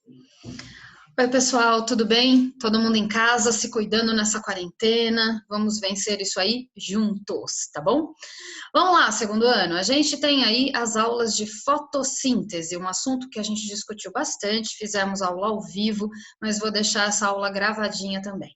Oi, pessoal, tudo bem? Todo mundo em casa, se cuidando nessa quarentena. Vamos vencer isso aí juntos, tá bom? Vamos lá, segundo ano. A gente tem aí as aulas de fotossíntese, um assunto que a gente discutiu bastante, fizemos aula ao vivo, mas vou deixar essa aula gravadinha também.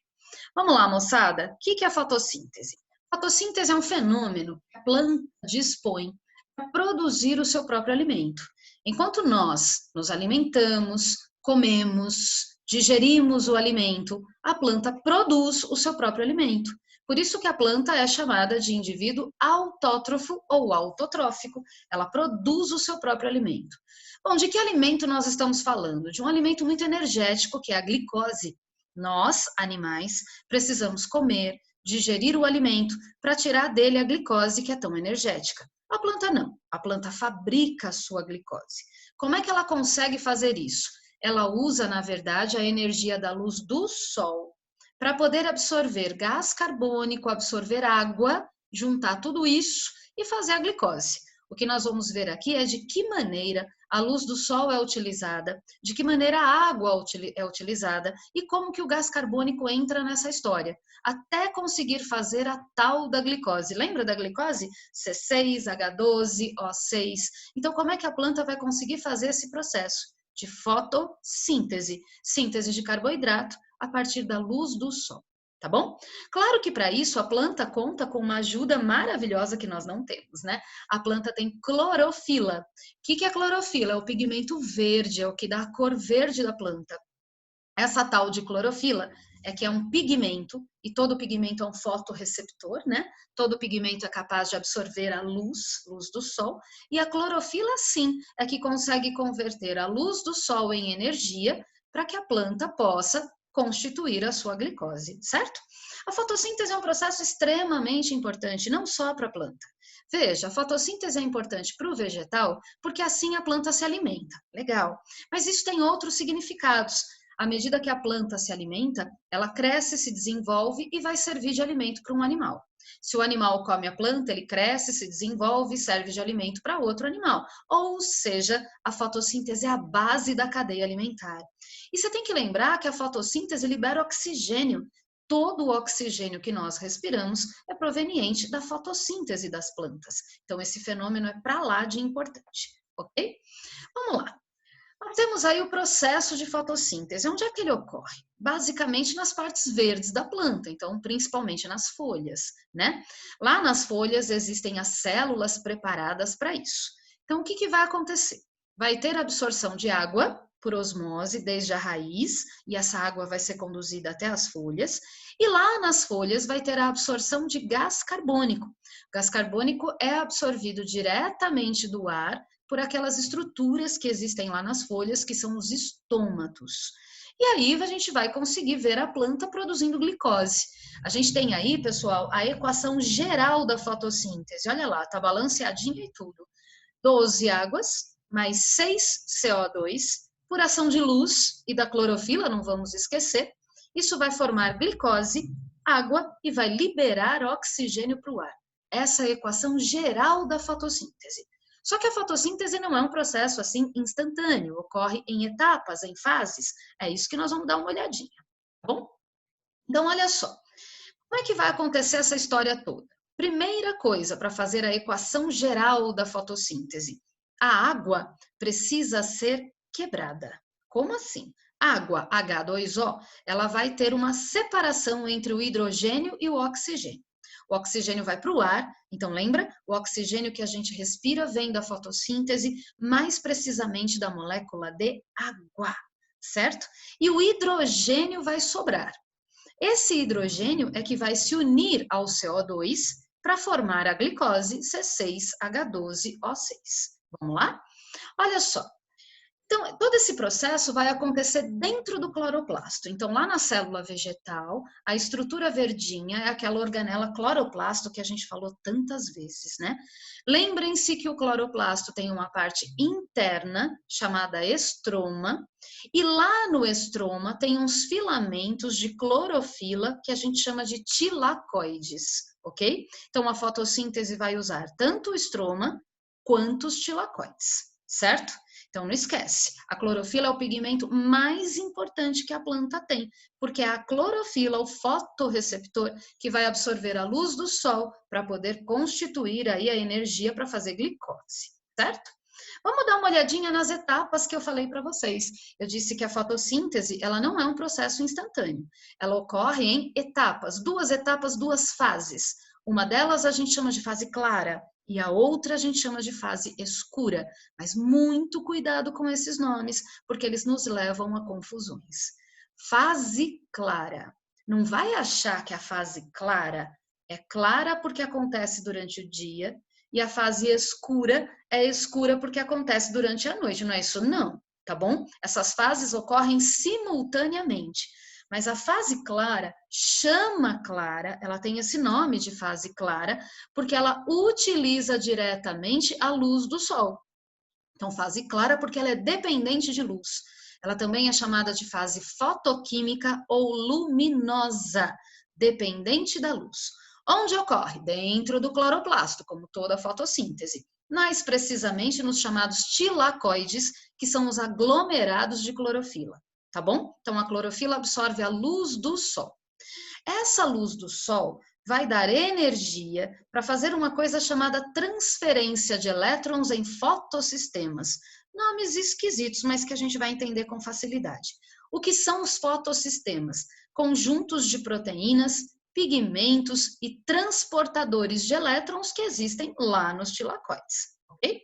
Vamos lá, moçada. O que é a fotossíntese? Fotossíntese é um fenômeno que a planta dispõe para produzir o seu próprio alimento. Enquanto nós nos alimentamos, comemos, digerimos o alimento, a planta produz o seu próprio alimento. Por isso que a planta é chamada de indivíduo autótrofo ou autotrófico. Ela produz o seu próprio alimento. Bom, de que alimento nós estamos falando? De um alimento muito energético, que é a glicose. Nós, animais, precisamos comer, digerir o alimento para tirar dele a glicose que é tão energética. A planta não. A planta fabrica a sua glicose. Como é que ela consegue fazer isso? Ela usa, na verdade, a energia da luz do sol para poder absorver gás carbônico, absorver água, juntar tudo isso e fazer a glicose. O que nós vamos ver aqui é de que maneira a luz do sol é utilizada, de que maneira a água é utilizada e como que o gás carbônico entra nessa história, até conseguir fazer a tal da glicose. Lembra da glicose? C6, H12, O6. Então, como é que a planta vai conseguir fazer esse processo de fotossíntese, síntese de carboidrato a partir da luz do sol, tá bom? Claro que para isso a planta conta com uma ajuda maravilhosa que nós não temos, né? A planta tem clorofila. O que é clorofila? É o pigmento verde, é o que dá a cor verde da planta. Essa tal de clorofila é que é um pigmento, e todo pigmento é um fotorreceptor, né? Todo pigmento é capaz de absorver a luz do sol, e a clorofila, sim, é que consegue converter a luz do sol em energia para que a planta possa constituir a sua glicose, certo? A fotossíntese é um processo extremamente importante, não só para a planta. Veja, a fotossíntese é importante para o vegetal porque assim a planta se alimenta. Legal. Mas isso tem outros significados. À medida que a planta se alimenta, ela cresce, se desenvolve e vai servir de alimento para um animal. Se o animal come a planta, ele cresce, se desenvolve e serve de alimento para outro animal. Ou seja, a fotossíntese é a base da cadeia alimentar. E você tem que lembrar que a fotossíntese libera oxigênio. Todo o oxigênio que nós respiramos é proveniente da fotossíntese das plantas. Então, esse fenômeno é para lá de importante, ok? Vamos lá. Nós temos aí o processo de fotossíntese. Onde é que ele ocorre? Basicamente nas partes verdes da planta, então principalmente nas folhas, né? Lá nas folhas existem as células preparadas para isso. Então o que vai acontecer? Vai ter absorção de água por osmose desde a raiz, e essa água vai ser conduzida até as folhas, e lá nas folhas vai ter a absorção de gás carbônico. O gás carbônico é absorvido diretamente do ar por aquelas estruturas que existem lá nas folhas, que são os estômatos. E aí a gente vai conseguir ver a planta produzindo glicose. A gente tem aí, pessoal, a equação geral da fotossíntese. Olha lá, tá balanceadinha e tudo. 12 águas mais 6 CO2 por ação de luz e da clorofila, não vamos esquecer. Isso vai formar glicose, água e vai liberar oxigênio para o ar. Essa é a equação geral da fotossíntese. Só que a fotossíntese não é um processo assim instantâneo, ocorre em etapas, em fases. É isso que nós vamos dar uma olhadinha, tá bom? Então, olha só. Como é que vai acontecer essa história toda? Primeira coisa para fazer a equação geral da fotossíntese. A água precisa ser quebrada. Como assim? Água, H2O, ela vai ter uma separação entre o hidrogênio e o oxigênio. O oxigênio vai para o ar, então lembra? O oxigênio que a gente respira vem da fotossíntese, mais precisamente da molécula de água, certo? E o hidrogênio vai sobrar. Esse hidrogênio é que vai se unir ao CO2 para formar a glicose C6H12O6. Vamos lá? Olha só. Então, todo esse processo vai acontecer dentro do cloroplasto. Então, lá na célula vegetal, a estrutura verdinha é aquela organela cloroplasto que a gente falou tantas vezes, né? Lembrem-se que o cloroplasto tem uma parte interna, chamada estroma, e lá no estroma tem uns filamentos de clorofila que a gente chama de tilacoides, ok? Então, a fotossíntese vai usar tanto o estroma quanto os tilacoides, certo? Então não esquece, a clorofila é o pigmento mais importante que a planta tem, porque é a clorofila, o fotorreceptor, que vai absorver a luz do sol para poder constituir aí a energia para fazer glicose, certo? Vamos dar uma olhadinha nas etapas que eu falei para vocês. Eu disse que a fotossíntese, ela não é um processo instantâneo. Ela ocorre em etapas, duas fases. Uma delas a gente chama de fase clara e a outra a gente chama de fase escura. Mas muito cuidado com esses nomes, porque eles nos levam a confusões. Fase clara. Não vai achar que a fase clara é clara porque acontece durante o dia, e a fase escura é escura porque acontece durante a noite. Não é isso não, tá bom? Essas fases ocorrem simultaneamente. Mas a fase clara chama clara, ela tem esse nome de fase clara, porque ela utiliza diretamente a luz do sol. Então, fase clara porque ela é dependente de luz. Ela também é chamada de fase fotoquímica ou luminosa, dependente da luz. Onde ocorre? Dentro do cloroplasto, como toda fotossíntese. Mais precisamente nos chamados tilacoides, que são os aglomerados de clorofila, tá bom? Então, a clorofila absorve a luz do sol. Essa luz do sol vai dar energia para fazer uma coisa chamada transferência de elétrons em fotossistemas. Nomes esquisitos, mas que a gente vai entender com facilidade. O que são os fotossistemas? Conjuntos de proteínas, pigmentos e transportadores de elétrons que existem lá nos tilacoides, ok?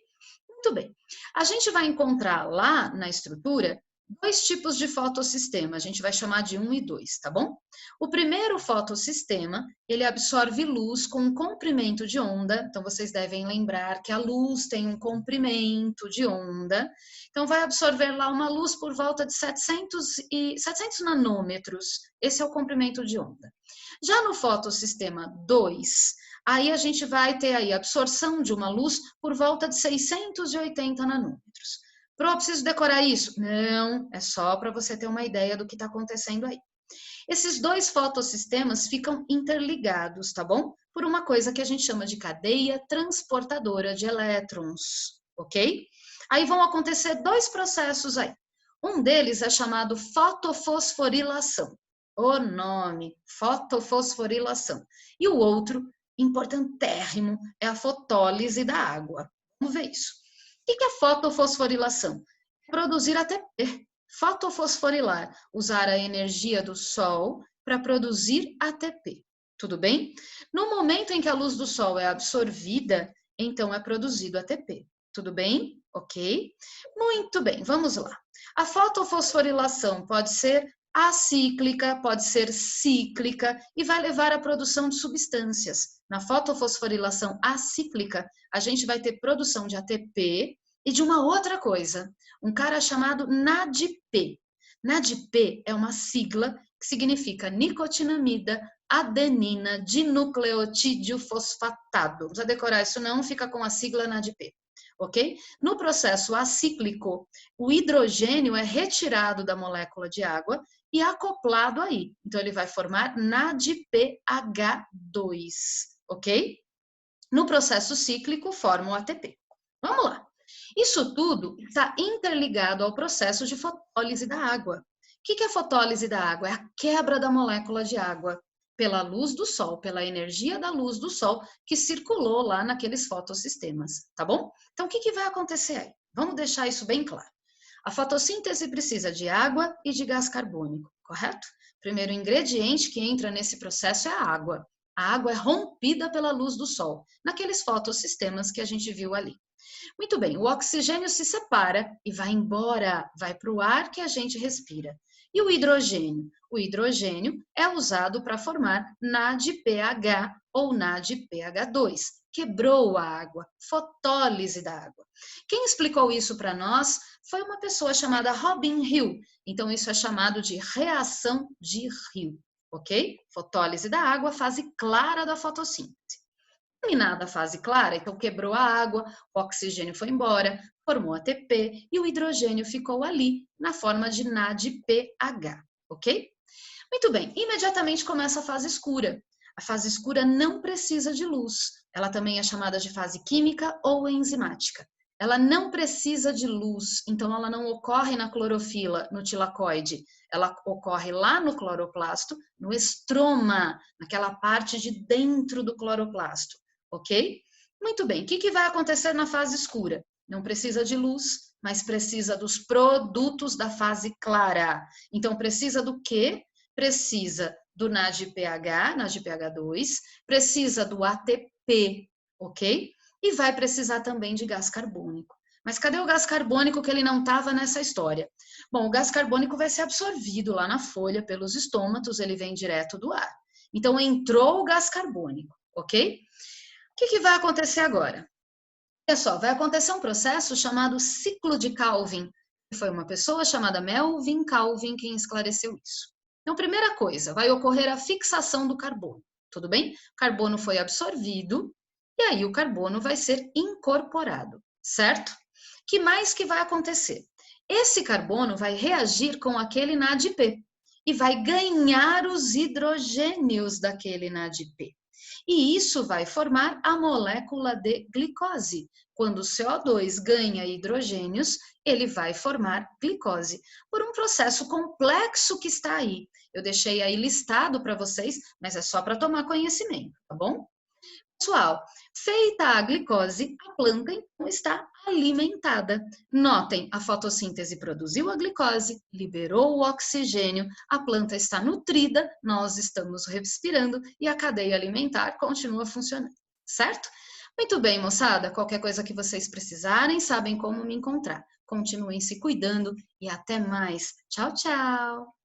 Muito bem. A gente vai encontrar lá na estrutura dois tipos de fotossistema, a gente vai chamar de 1 e 2, tá bom? O primeiro fotossistema, ele absorve luz com um comprimento de onda, então vocês devem lembrar que a luz tem um comprimento de onda, então vai absorver lá uma luz por volta de 700 nanômetros, esse é o comprimento de onda. Já no fotossistema 2, aí a gente vai ter aí a absorção de uma luz por volta de 680 nanômetros. Pro, preciso decorar isso? Não, é só para você ter uma ideia do que está acontecendo aí. Esses dois fotossistemas ficam interligados, tá bom? Por uma coisa que a gente chama de cadeia transportadora de elétrons, ok? Aí vão acontecer dois processos aí. Um deles é chamado fotofosforilação. O nome, fotofosforilação. E o outro, importantérrimo, é a fotólise da água. Vamos ver isso. O que é fotofosforilação? Produzir ATP. Fotofosforilar, usar a energia do sol para produzir ATP. Tudo bem? No momento em que a luz do sol é absorvida, então é produzido ATP. Tudo bem? Ok? Muito bem, vamos lá. A fotofosforilação pode ser acíclica, pode ser cíclica e vai levar à produção de substâncias. Na fotofosforilação acíclica, a gente vai ter produção de ATP e de uma outra coisa, um cara chamado NADP. NADP é uma sigla que significa nicotinamida, adenina, dinucleotídeo fosfatado. Não precisa decorar isso não, fica com a sigla NADP. Ok? No processo acíclico, o hidrogênio é retirado da molécula de água e acoplado aí. Então, ele vai formar NADPH2, ok? No processo cíclico, forma o ATP. Vamos lá. Isso tudo está interligado ao processo de fotólise da água. O que é a fotólise da água? É a quebra da molécula de água pela luz do sol, pela energia da luz do sol que circulou lá naqueles fotossistemas, tá bom? Então, o que vai acontecer aí? Vamos deixar isso bem claro. A fotossíntese precisa de água e de gás carbônico, correto? O primeiro ingrediente que entra nesse processo é a água. A água é rompida pela luz do sol, naqueles fotossistemas que a gente viu ali. Muito bem, o oxigênio se separa e vai embora, vai para o ar que a gente respira. E o hidrogênio? O hidrogênio é usado para formar NADPH ou NADPH2. Quebrou a água, fotólise da água. Quem explicou isso para nós foi uma pessoa chamada Robin Hill. Então, isso é chamado de reação de Hill, ok? Fotólise da água, fase clara da fotossíntese. Terminada a fase clara, então quebrou a água, o oxigênio foi embora, formou ATP e o hidrogênio ficou ali na forma de NADPH, ok? Muito bem, imediatamente começa a fase escura. A fase escura não precisa de luz, ela também é chamada de fase química ou enzimática. ela não precisa de luz, então ela não ocorre na clorofila, no tilacoide. Ela ocorre lá no cloroplasto, no estroma, naquela parte de dentro do cloroplasto, ok? Muito bem, o que vai acontecer na fase escura? Não precisa de luz, mas precisa dos produtos da fase clara. Então, precisa do quê? Precisa do NADPH, NADPH2, precisa do ATP, ok? E vai precisar também de gás carbônico. Mas cadê o gás carbônico que ele não estava nessa história? Bom, o gás carbônico vai ser absorvido lá na folha pelos estômatos, ele vem direto do ar. Então, entrou o gás carbônico, ok? O que vai acontecer agora? Olha só, vai acontecer um processo chamado ciclo de Calvin. Foi uma pessoa chamada Melvin Calvin quem esclareceu isso. Então, primeira coisa, vai ocorrer a fixação do carbono, tudo bem? O carbono foi absorvido e aí o carbono vai ser incorporado, certo? Que mais que vai acontecer? Esse carbono vai reagir com aquele NADP e vai ganhar os hidrogênios daquele NADP. E isso vai formar a molécula de glicose. Quando o CO2 ganha hidrogênios, ele vai formar glicose, por um processo complexo que está aí. Eu deixei aí listado para vocês, mas é só para tomar conhecimento, tá bom? Pessoal, feita a glicose, a planta então está alimentada. Notem, a fotossíntese produziu a glicose, liberou o oxigênio, a planta está nutrida, nós estamos respirando e a cadeia alimentar continua funcionando, certo? Muito bem, moçada, qualquer coisa que vocês precisarem, sabem como me encontrar. Continuem se cuidando e até mais. Tchau, tchau!